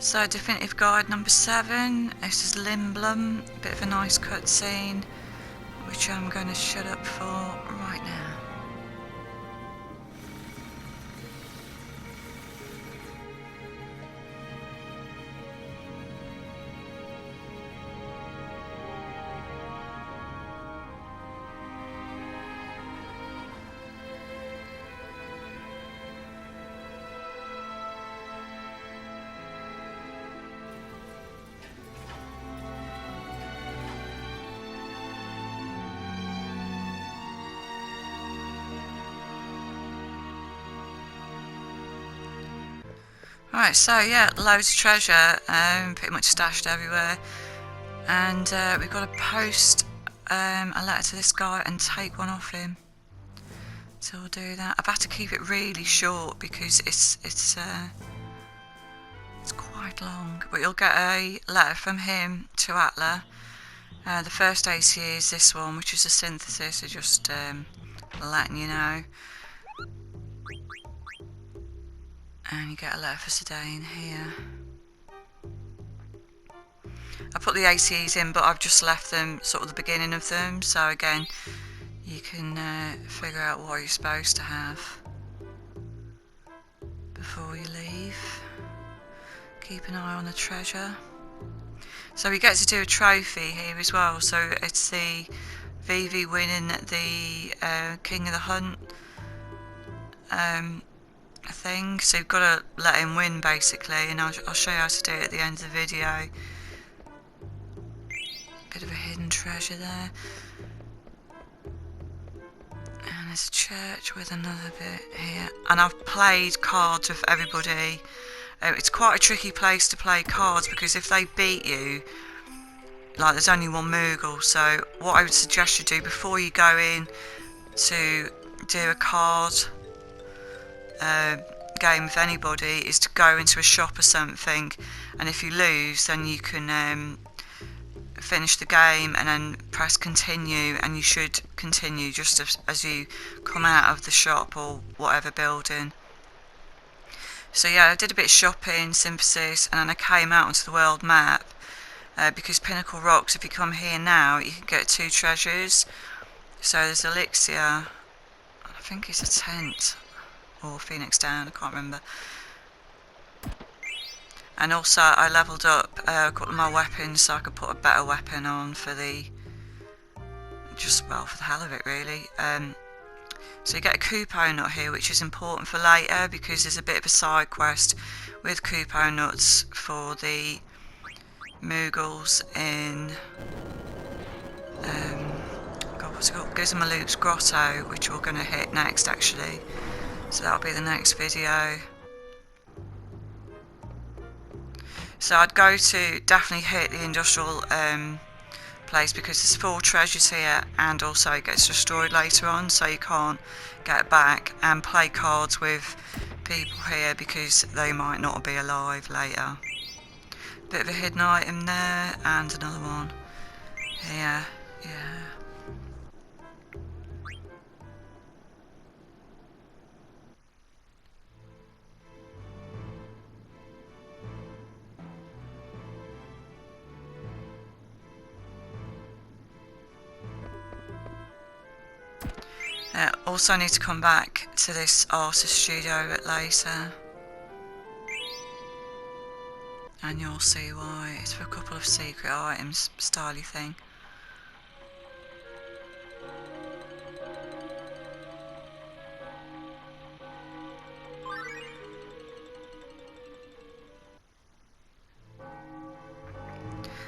So definitive guide number 7, this is Lindblum, a bit of a nice cutscene, which I'm going to shut up for right now. Right, so yeah, loads of treasure, pretty much stashed everywhere, and we've got to post a letter to this guy and take one off him. So we'll do that. I've had to keep it really short because it's quite long, but you'll get a letter from him to Atla. The first AC is this one, which is a synthesis, so just letting you know. And you get a letter for Sedaine here. I put the ACs in, but I've just left them sort of the beginning of them, so again you can figure out what you're supposed to have before you leave. Keep an eye on the treasure. So we get to do a trophy here as well, so it's the VV winning the King of the Hunt thing, so you've got to let him win basically, and I'll show you how to do it at the end of the video. Bit of a hidden treasure there, and there's a church with another bit here, and I've played cards with everybody. It's quite a tricky place to play cards because if they beat you, like there's only one Moogle, so what I would suggest you do before you go in to do a card game with anybody is to go into a shop or something, and if you lose then you can finish the game and then press continue, and you should continue just as you come out of the shop or whatever building. So yeah, I did a bit of shopping, synthesis, and then I came out onto the world map because Pinnacle Rocks, if you come here now, you can get 2 treasures. So there's Elixir, I think it's a tent, or Phoenix Down, I can't remember. And also I levelled up a couple of my weapons so I could put a better weapon on for the, just well for the hell of it really. So you get a Kupo nut here, which is important for later because there's a bit of a side quest with Kupo nuts for the Moogles in God, what's it called? Gizmaloop's Grotto, which we're going to hit next actually. So that'll be the next video. So I'd go to definitely hit the industrial place because there's 4 treasures here, and also it gets destroyed later on, so you can't get it back. And play cards with people here because they might not be alive later. Bit of a hidden item there, and another one here. Yeah. Also need to come back to this artist studio a bit later, and you'll see why. It's for a couple of secret items, styly thing.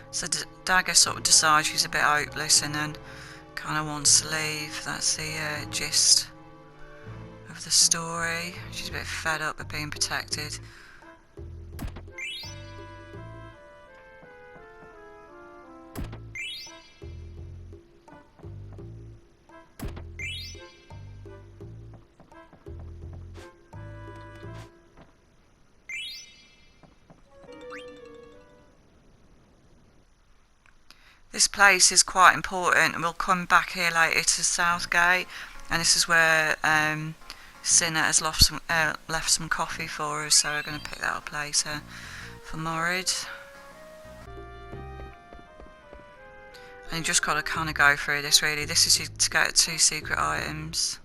So Dagger sort of decides she's a bit hopeless and then kind of wants to leave. That's the gist of the story. She's a bit fed up of being protected. This place is quite important, and we'll come back here later to Southgate, and this is where Sinner has left some coffee for us, so we're going to pick that up later. for Morid. And you just got to kind of go through this really. This is to get 2 secret items.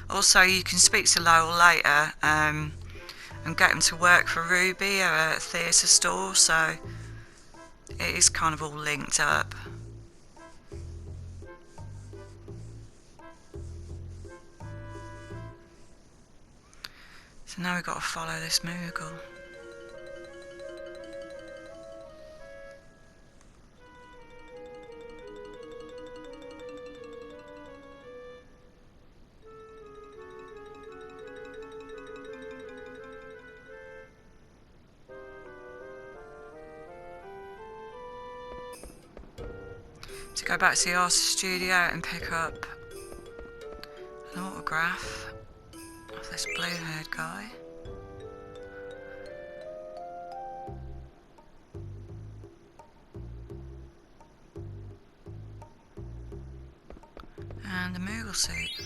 Also, you can speak to Lowell later and get him to work for Ruby at a theatre store, so it is kind of all linked up. So now we've got to follow this Moogle. To go back to the artist studio and pick up an autograph of this blue-haired guy. And a Moogle suit.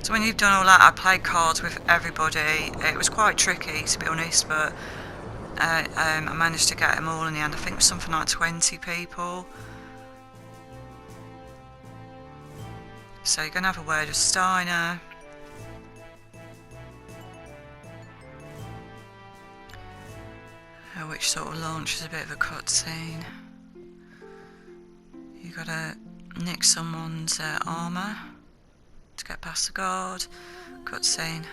So when you've done all that, I played cards with everybody. It was quite tricky, to be honest, but I managed to get them all in the end. I think it was something like 20 people. So you're going to have a word with Steiner. Which sort of launches a bit of a cutscene. You've got to nick someone's armour to get past the guard. Cutscene.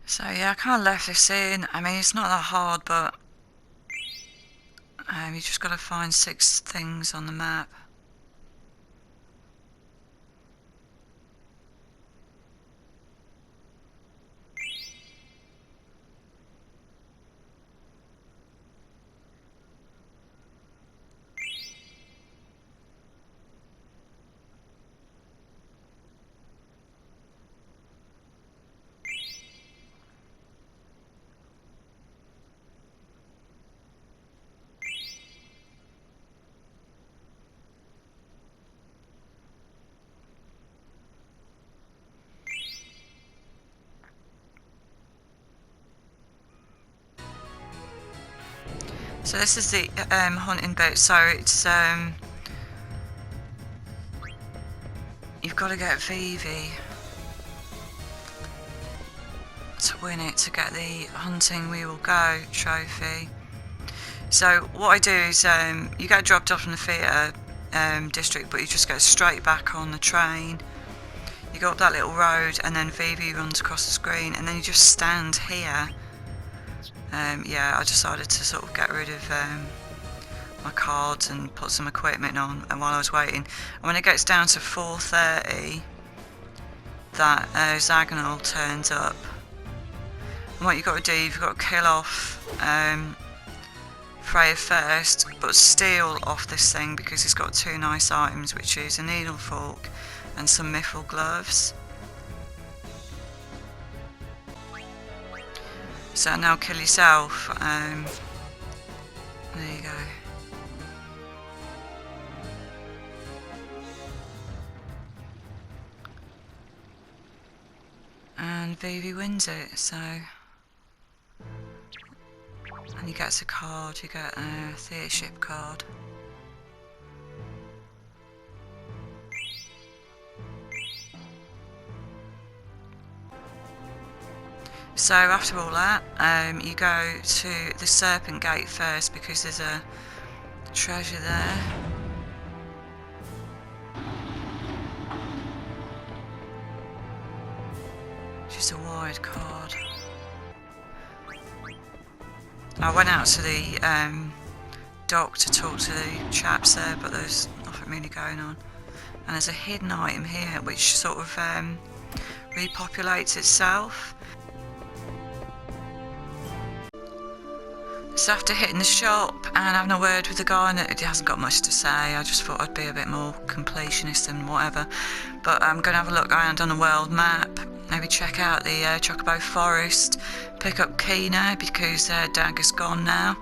So yeah, I kind of left this in. I mean, it's not that hard, but you just got to find 6 things on the map. So this is the hunting bit. So it's you've got to get Vivi to win it to get the Hunting We Will Go trophy. So what I do is you get dropped off in the theatre district, but you just go straight back on the train. You go up that little road, and then Vivi runs across the screen, and then you just stand here. Yeah, I decided to sort of get rid of my cards and put some equipment on, and while I was waiting, and when it gets down to 4:30, that Zaganol turns up. And what you've got to do, you've got to kill off Freya first, but steal off this thing because he's got 2 nice items, which is a needle fork and some mithril gloves. So now kill yourself. There you go. And Vivi wins it, so. And he gets a card, you get a theatre ship card. So after all that, you go to the Serpent Gate first because there's a treasure there. Just a wide card. I went out to the dock to talk to the chaps there, but there's nothing really going on. And there's a hidden item here which sort of repopulates itself. So after hitting the shop and having a word with the guy, and he hasn't got much to say, I just thought I'd be a bit more completionist and whatever. But I'm going to have a look around on the world map, maybe check out the Chocobo Forest, pick up Kina because Dagger's gone now,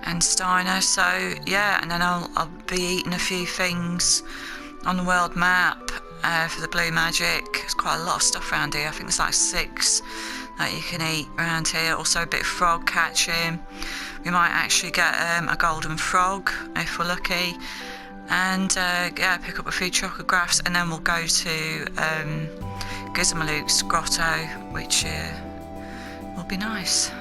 and Steiner. So yeah, and then I'll be eating a few things on the world map for the blue magic. There's quite a lot of stuff around here. I think there's like 6 that you can eat around here. Also a bit of frog catching. We might actually get a golden frog if we're lucky, and yeah, pick up a few chocographs, and then we'll go to Gizmaluke's grotto, which will be nice.